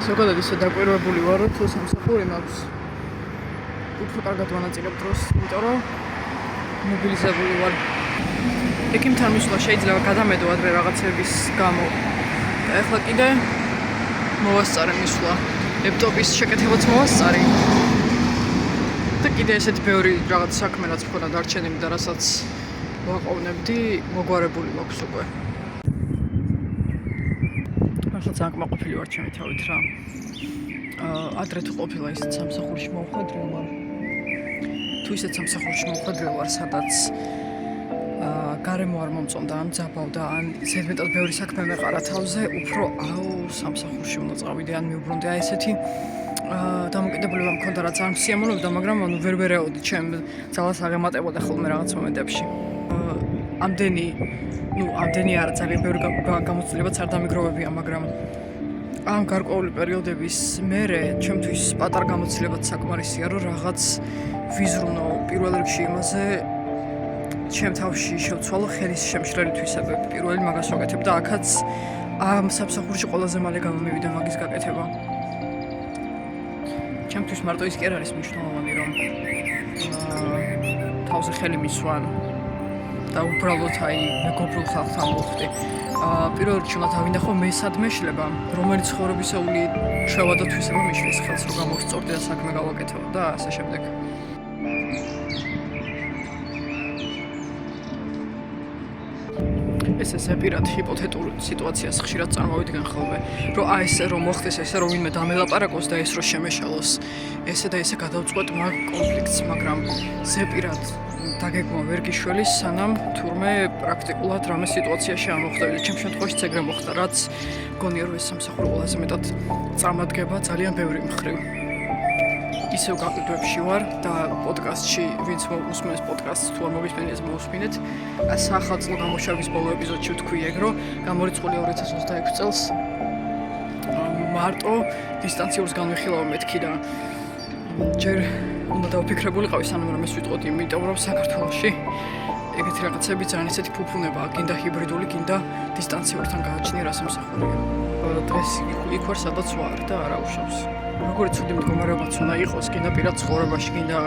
ზოგადად ისე დაკვირვებული ვარ, რომ თუ სამსახური მაქვს უფრო კარგად ვანაწილებ დროს, იმიტომ რომ მობილიზებული ვარ. ექიმთან მისვლა შეიძლება გადამედო ადრე რაღაცების გამო. და ეხლა კიდე მოვასწარე მისვლა. ლეპტოპის შეკეთებაც მოვასწარი. და კიდე ესეთი ბევრი რაღაც საქმე რაც მქონდა დარჩენილი და რასაც ვაყოვნებდი, მოგვარებული მაქვს უკვე. ახლა ძალიან კმაყოფილი ვარ ჩემი თავით რა. ადრე თუ ყოფილა ისეთ სამსახურში მოვხვედრილ ვარ. თუ ისეთ სამსახურში მოვხვედრილ ვარ, სადაც გარემო არ მომწონდა, ან ძაბავდა, ან ზედმეტად ბევრი საქმე მეყარა თავზე, უფრო სამსახურში უნდა წავიდე, ან მიუბრუნდე ესეთი დამოკიდებულება მქონდა, რაც არ მსიამოვნებდა, მაგრამ ვერ ვერეოდი ჩემ ძალას აღემატებოდა ხოლმე რაღაც მომენტებში. ამდენი არა ძალიან ბევრი გამოცდილებაც არ დამიგროვებია, მაგრამ ამ გარკვეული პერიოდების მერე ჩემთვის პატარა გამოცდილებაც საკმარისია, რომ რაღაც ვიზრუნო პირველ რიგში იმაზე ჩემ თავში შევცვალო ხელის შემშრელი თვისებები. პირველი მაგას ვაკეთებ და აქაც ამ სამსახურში ყველაზე მალე გამომივიდა მაგის გაკეთება. ჩემთვის მარტო ის კი არ არის მნიშვნელოვანი, რომ თავზე ხელი მისვან და უბრალოდ მეგობრულ ხალხთან მოვხვდი. პირველ რიგში უნდა დავინახო მე სადმე შლება, რომელიც ცხოვრებისეული ჩვევა და თვისება მიშლის ხელს, რომ გამოვსწორდი და საქმე გავაკეთო და ასე შემდეგ. ეს პირად ჰიპოთეტურ სიტუაციას ხშირად წარმოვიდგენ ხოლმე, რომ ესე რომ მოხდეს ესე რომ ვინმე დამელაპარაკოს და ეს რომ შემეშალოს, ესე და ესე გადავწყვეტ მაგ კონფლიქტს, მაგრამ ზეპირად დაგეგმვა ვერ გიშველის, სანამ თურმე პრაქტიკულად რამე სიტუაციაში არ მოხდება. ჩემ შემთხვევაში ეგრე მოხდა, რაც გონია რომ ეს სამსახური ყველაზე მეტად წარმადგება ძალიან ბევრი მხრივ. ისევ გაყიდვებში ვარ და პოდკასტში, ვინც მოусმენს პოდკასტს, თუ არ მოგისმენიეს მოусმინეთ. სახალხო გამოშვების ბოლო ეპიზოდში ვთქვი ეგ, რომ გამორიცხული 2026 წელს მარტო დისტანციურს განვიხილავ მეთქი და ჯერ უნდა დავფიქრებულიყავი სანამ რომ ეს ვიტყოდი, იმიტომ რომ საქართველოში ეგეთი რაღაცები ძალიან ისეთი ფუფუნებაა, გინდა ჰიბრიდული, გინდა დისტანციურთან გააჩნია რა სამსახურია. დღეს იქ ვარ, სადაც ვარ და არა უშავს. როგორი ცუდი მდგომარეობაც უნდა იყოს, გინდა პირად ცხოვრებაში, გინდა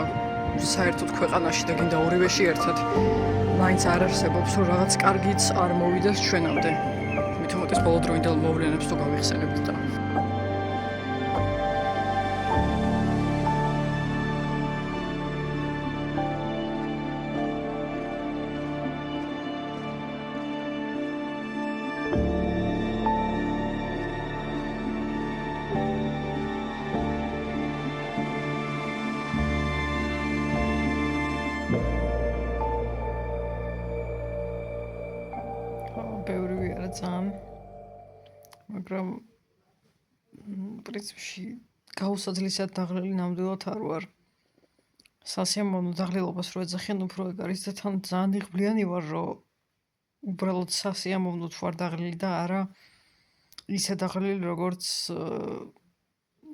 საერთოდ ქვეყანაში და გინდა ორივეში ერთად. მაინც არ არსებობს, რომ რაღაც კარგიც არ მოვიდეს ჩვენამდე. მithumetes ბოლოდროინდელ მოვლენებს თუ გავიხსენებთ და მაგრამ პრინციპში გაუსაძლისად დაღლილი ნამდვილად არ ვარ. სასიამოვნო დაღლილობას რო ეძახიან, უფრო ეგ არის და თან ძალიან იღბლიანი ვარ, რომ უბრალოდ სასიამოვნოდ ვარ დაღლილი და არა ისე დაღლილი, როგორც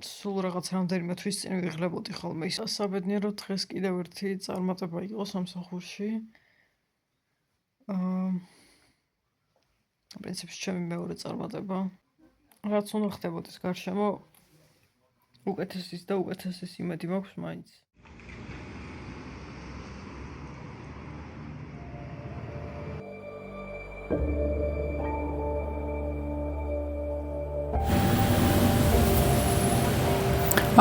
სულ რაღაც რამდენიმე თვის წინ ვიღლებოდი ხოლმე. საბედნიერო დღეს კიდევ ერთი წარმატება იყო სამსახურში. პრინციპში ჩემი მეორე წარმატება. რაც უნდა ხდებოდეს გარშემო, უკეთესის და უკეთესის იმედი მაქვს მაინც.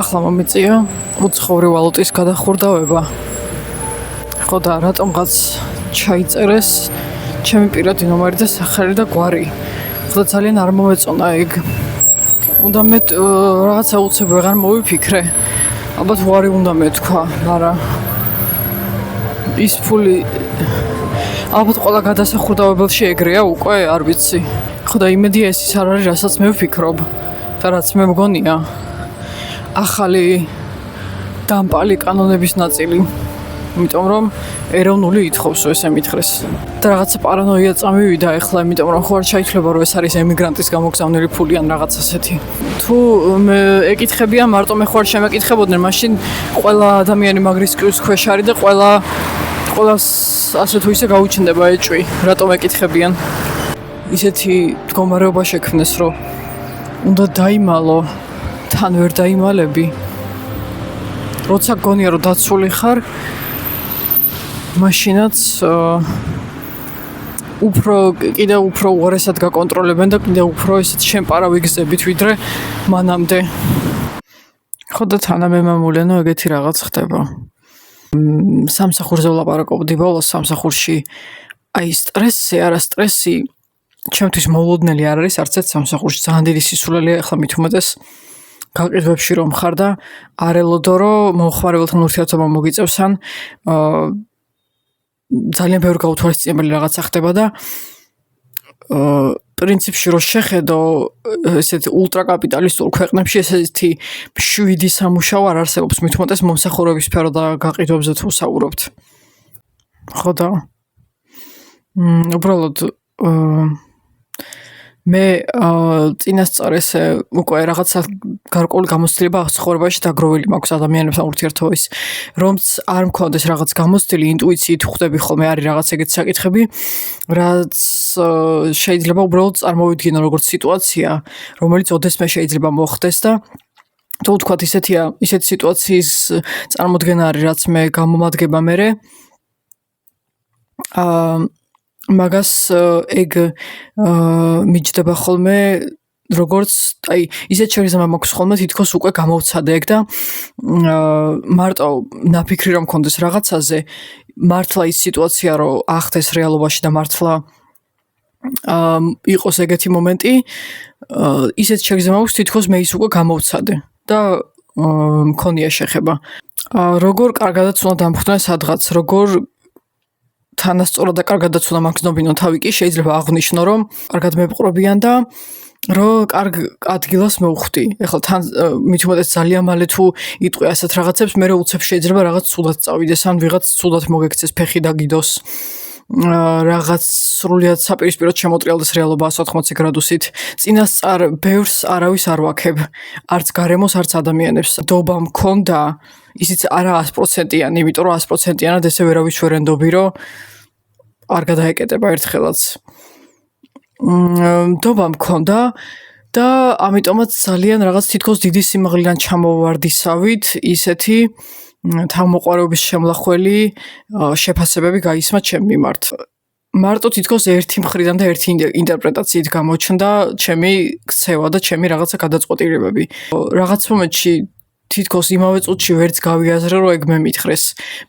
ახლა მომიწია უცხოური ვალუტის გადახურდავება. ხო და რატომღაც ჩაიწერეს ჩემი პირადი ნომერი და სახელი და გვარი. ხო და ძალიან არ მომეწონა ეგ. უნდა მე რაღაცა უცებ ვეღარ მოვიფიქრე. ალბათ ვარი უნდა მეთქვა, მაგრამ ის ფული ალბათ ყველა გადასახურდავებელში ეგრეა უკვე, არ ვიცი. ხო და იმედია ეს ის არ არის, რასაც მე ვფიქრობ და რაც მე მგონია. ახალი დამპალი კანონების ნაწილი. იმიტომ რომ ეროვნული ითხოვს ესე მითხრეს. და რაღაცა პარანოია წამივიდა ახლა, იმიტომ რომ ხო არ ჩაითვლება რომ ეს არის ემიგრანტის გამოგზავნილი ფული ან რაღაც ასეთი. თუ მე ეკითხებიან, მარტო მე ხო არ შემეკითხებოდნენ, მაშინ ყველა ადამიანი მაგრის კიუს ქვეშ არის და ყველას ასე თუ ისე გაუჩნდება ეჭვი, რატომ ეკითხებიან. ისეთი მდგომარეობა შექმნეს, რომ უნდა დაიმალო თან ვერ დაიმალები. როცა გონია რომ დაცული ხარ, მაშინაც კიდევ უფრო უარესად გაკონტროლებენ და კიდევ უფრო ისეთ შემპარა ვიგზებით ვიდრე მანამდე. ხო და თანამემამულენო ეგეთი რაღაც ხდება. სამსახურზე ვლაპარაკობდი ბოლოს სამსახურში. აი სტრესი, არა სტრესი ჩემთვის მოულოდნელი არ არის არც ერთ სამსახურში. ძალიან დიდი სისულელეა ახლა მით უმეტეს გაყიდვებში რომ ხარ და არ ელოდო რომ მომხმარებელთან ურთიერთობა მოგიწევს ან ძალიან ბევრი გაუთვალისწინებელი რაღაცა ხდება და პრინციპში რომ შეხედო ესეთ ულტრაკაპიტალისტურ ქვეყნებში ესეთი 7 სამუშაო არ არსებობს მით უმეტეს მომსახურების სფერო და გაყიდვებზე თუ საუბრობთ. ხო და უბრალოდ მე წინასწარ ესე უკვე რაღაცა გარკვეული გამოცდილება ცხოვრებაში დაგროვილი მაქვს ადამიანებთან ურთიერთობის რომც არ მქონდეს რაღაც გამოცდილი ინტუიციით ხვდები ხოლმე არის რაღაც ეგეთი საკითხები რაც შეიძლება უბრალოდ წარმოვიდგინო როგორც სიტუაცია რომელიც ოდესმე შეიძლება მოხდეს და თუ ვთქვათ ისეთი სიტუაციის წარმოდგენა არის რაც მე გამომადგება მერე მაგას ეგ მიჯდება ხოლმე როგორც აი ისეთ შეგრძნება მაქვს ხოლმე თითქოს უკვე გამოვცადე ეგ და მარტო ნაფიქრი რომ მქონდეს რაღაცაზე მართლა ის სიტუაცია რომ ახდეს რეალობაში და მართლა იყოს ეგეთი მომენტი ისეთ შეგრძნება მაქვს თითქოს მე ის უკვე გამოვცადე და მქონია შეხება როგორ კარგადაც უნდა დამხვდნენ სადღაც როგორ თანასწორად და კარგადაც უნდა მაგზნობინო თავი კი შეიძლება აღვნიშნო რომ კარგად მეპყრობიან და რომ კარგ ადგილას მოვხვდი. ეხლა თან მით უმეტეს ძალიან მალე თუ იტყვი ასეთ რაღაცებს მე უცებ შეიძლება რაღაც ცუდად წავიდეს ან ვიღაც ცუდად მოგექცეს ფეხი და გიდოს რაღაც სრულიად საპირისპიროდ შემოტრიალდეს რეალობა 180 გრადუსით. წინასწარ ბევრს არავის არ ვაქებ. არც გარემოს, არც ადამიანებს. დობა მქონდა ისიც არა 100%-იანი, იმიტომ რომ 100%-იანად ესე ვერავის ვერ ენდობი, რომ არ გადაეკეტება ერთხელაც. დობა მქონდა და ამიტომაც ძალიან რაღაც თითქოს დიდი სიმაღლიდან ჩამოვარდისავით ისეთი თავმოყარეობის შემლახველი შეფასებები გაისმა ჩემ მიმართ. მარტო თითქოს ერთი მხრიდან და ერთი ინტერპრეტაციით გამოჩნდა ჩემი ქცევა და ჩემი რაღაცა გადაწყვეტილებები. რაღაც მომენტში თითქოს იმავე წუთში ვერც გავიაზრე რომ ეგ მე მითხრეს.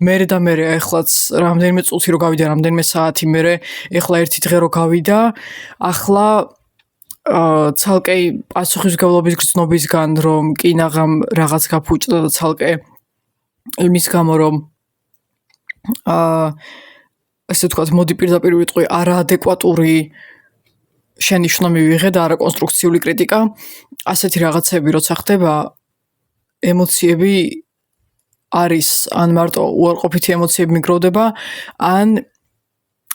მერე და მერე ახლაც რამდენიმე წუთი რო გავიდა, რამდენიმე საათი მერე, ეხლა ერთი დღე რო გავიდა, ახლა ცალკე პასუხისმგებლობის გრძნობისგან რომ კინაღამ რაღაც გაფუჭდა და ცალკე იმის გამო რომ ესე ვთქვათ, მოდი პირდაპირ ვიტყვი არაადეკვატური შენიშვნა მივიღე და არაკონსტრუქციული კრიტიკა, ასეთი რაღაცები როცა ხდება ემოციები არის ან მარტო უარყოფითი ემოციები მიგროვდება ან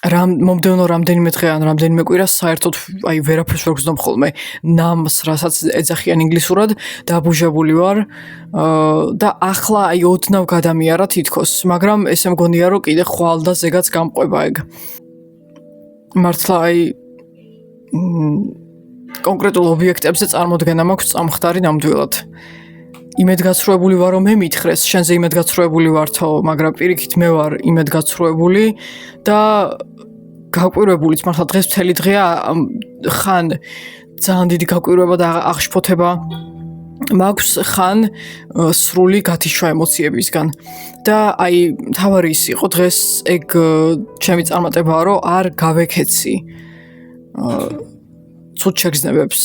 მომდევნო რამდენიმე დღე ან რამდენიმე კვირა საერთოდ აი ვერაფერს ვერ გრძნობ ხოლმე ნამს რასაც ეძახიან ინგლისურად დაბუჟებული ვარ და ახლა აი ოდნავ გადამიარა თითქოს მაგრამ ესე მგონია რომ კიდე ხვალ და ზეგაც გამყვება ეგ მართლა აი კონკრეტულ ობიექტებზე წარმოდგენა მაქვს წამხდარი ნამდვილად იმედგაცრუებული ვარ რომ მე მითხრეს შენზე იმედგაცრუებული ვართო მაგრამ პირიქით მე ვარ იმედგაცრუებული და გაკვირვებულიც მართლა დღეს მთელი დღეა ხან ძალიან დიდი გაკვირვება და აღშფოთება მაქვს ხან სრული გათიშვა ემოციებისგან და აი თავარი ის იყო დღეს ეგ ჩემი წარმატებაა რომ არ გავეკეცი ცუდ შეგრძნებებს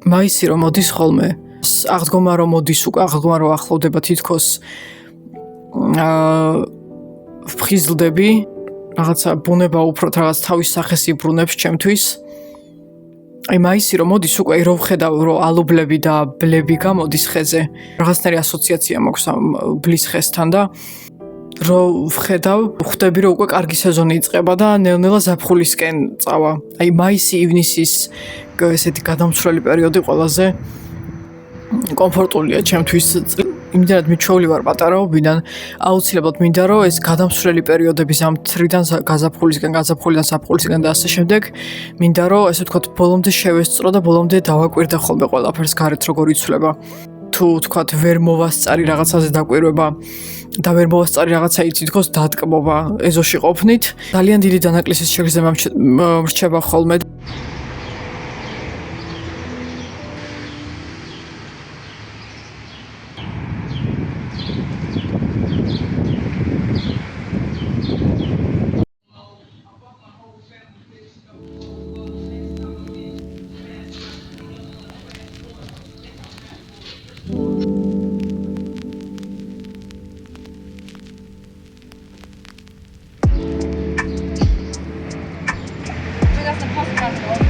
მაისი რომ მოდის ხოლმე აღდგომა რომ მოდის უკვე აღდგომა რომ ახლოვდება თითქოს ვხიზლდები რაღაცა ბუნება უფრო რაღაც თავის სახეს იბრუნებს ჩემთვის აი მაისი რომ მოდის უკვე რო ვხედავ რომ ალუბლები და ბლები გამოდის ხეზე რაღაცნაირი ასოციაცია მაქვს ამ ბლის ხესთან და რო ვხედავ ხვდები რომ უკვე კარგი სეზონი იწყება და ნელ-ნელა ზაფხულისკენ წავა აი მაისი ივნისის ესეთი გადამცვლელი პერიოდი ყველაზე კომფორტულია ჩემთვის იმდენად მიჩვეული ვარ პატარაობიდან, აუცილებლად მინდა რომ ეს გადამსვლელი პერიოდების ამ თრიდან გაზაფხულისგან ზაფხულისგან და ასე შემდეგ, მინდა რომ ესე ვთქვათ ბოლომდე შევესწრო და ბოლომდე დავაკვირდე ხოლმე ყველაფერს გარეთ როგორ იცვლება. თუ ვთქვათ ვერ მოვასწარი რაღაცაზე დაკვირვება და ვერ მოვასწარი რაღაცა ითქოს დატკბობა ეზოში ყოფნით, ძალიან დიდი დანაკლისის შეგრძნება მრჩება ხოლმე. That's the post